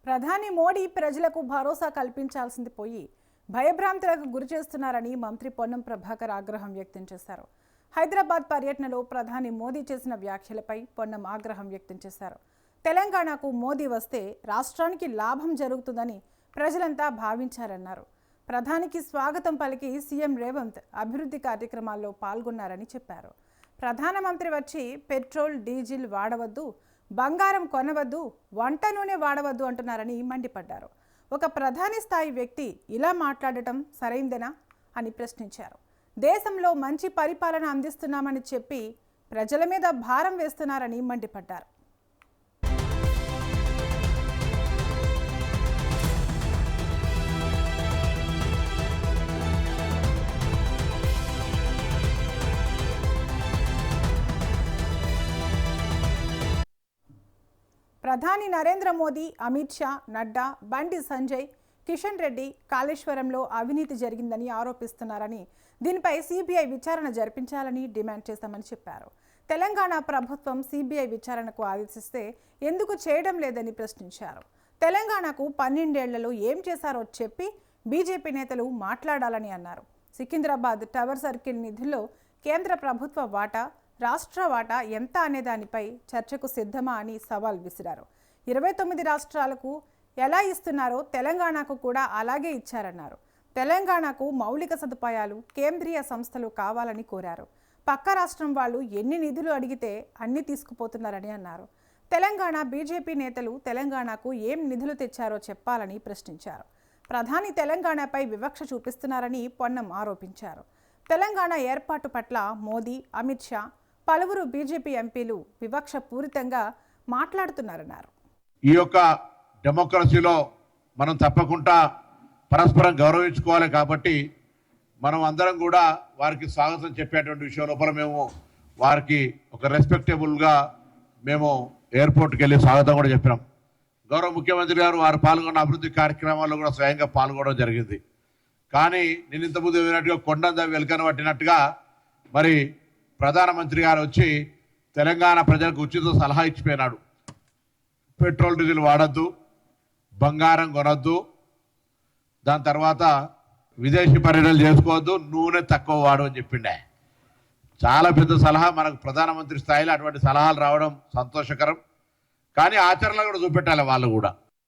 ప్రధాని మోడీ ప్రజలకు భరోసా కల్పించాల్సింది పోయి భయభ్రాంతులకు గురి చేస్తున్నారని మంత్రి పొన్నం ప్రభాకర్ ఆగ్రహం వ్యక్తం చేశారు. హైదరాబాద్ పర్యటనలో ప్రధాని మోదీ చేసిన వ్యాఖ్యలపై పొన్నం ఆగ్రహం వ్యక్తం చేశారు. తెలంగాణకు మోదీ వస్తే రాష్ట్రానికి లాభం జరుగుతుందని ప్రజలంతా భావించారన్నారు. ప్రధానికి స్వాగతం పలికి సీఎం రేవంత్ అభివృద్ధి కార్యక్రమాల్లో పాల్గొన్నారని చెప్పారు. ప్రధానమంత్రి వచ్చి పెట్రోల్ డీజిల్ వాడవద్దు, బంగారం కొనవద్దు, వంట నూనె వాడవద్దు అంటున్నారని మండిపడ్డారు. ఒక ప్రధాని స్థాయి వ్యక్తి ఇలా మాట్లాడటం సరైందేనా అని ప్రశ్నించారు. దేశంలో మంచి పరిపాలన అందిస్తున్నామని చెప్పి ప్రజల మీద భారం వేస్తున్నారని మండిపడ్డారు. ప్రధాని నరేంద్ర మోదీ, అమిత్ షా, నడ్డా, బండి సంజయ్, కిషన్ రెడ్డి కాళేశ్వరంలో అవినీతి జరిగిందని ఆరోపిస్తున్నారని, దీనిపై సిబిఐ విచారణ జరిపించాలని డిమాండ్ చేస్తామని చెప్పారు. తెలంగాణ ప్రభుత్వం సిబిఐ విచారణకు ఆదేశిస్తే ఎందుకు చేయడం లేదని ప్రశ్నించారు. తెలంగాణకు 12 ఏళ్లలో ఏం చేశారో చెప్పి బీజేపీ నేతలు మాట్లాడాలని అన్నారు. సికింద్రాబాద్ టవర్ సర్కిల్ నిధుల్లో కేంద్ర ప్రభుత్వ వాటా, రాష్ట్ర వాటా ఎంత అనే దానిపై చర్చకు సిద్ధమా అని సవాల్ విసిరారు. 29 రాష్ట్రాలకు ఎలా ఇస్తున్నారో తెలంగాణకు కూడా అలాగే ఇచ్చారన్నారు. తెలంగాణకు మౌలిక సదుపాయాలు, కేంద్రీయ సంస్థలు కావాలని కోరారు. పక్క రాష్ట్రం వాళ్ళు ఎన్ని నిధులు అడిగితే అన్ని తీసుకుపోతున్నారని అన్నారు. తెలంగాణ బీజేపీ నేతలు తెలంగాణకు ఏం నిధులు తెచ్చారో చెప్పాలని ప్రశ్నించారు. ప్రధాని తెలంగాణపై వివక్ష చూపిస్తున్నారని పొన్నం ఆరోపించారు. తెలంగాణ ఏర్పాటు పట్ల మోదీ, అమిత్ షా, పలువురు బీజేపీ ఎంపీలు వివక్ష పూరితంగా మాట్లాడుతున్నారన్నారు. ఈ యొక్క డెమోక్రసీలో మనం తప్పకుండా పరస్పరం గౌరవించుకోవాలి. కాబట్టి మనం అందరం కూడా వారికి స్వాగతం చెప్పేటువంటి విషయం లోపల మేము వారికి ఒక రెస్పెక్టబుల్గా మేము ఎయిర్పోర్ట్కి వెళ్ళి స్వాగతం కూడా చెప్పినాం. గౌరవ ముఖ్యమంత్రి గారు వారు పాల్గొన్న అభివృద్ధి కార్యక్రమాల్లో కూడా స్వయంగా పాల్గొనడం జరిగింది. కానీ నేను ఇంతకుముందు విన్నట్టుగా కొండంద వెలుకను పట్టినట్టుగా మరి ప్రధానమంత్రి గారు వచ్చి తెలంగాణ ప్రజలకు ఉచిత సలహా ఇచ్చిపోయినాడు. పెట్రోల్ డీజిల్ వాడద్దు, బంగారం కొనద్దు, దాని తర్వాత విదేశీ పర్యటనలు చేసుకోవద్దు, నూనె తక్కువ వాడు అని చెప్పిండే. చాలా పెద్ద సలహా. మనకు ప్రధానమంత్రి స్థాయిలో అటువంటి సలహాలు రావడం సంతోషకరం. కానీ ఆచరణలో కూడా చూపెట్టాలి వాళ్ళు కూడా.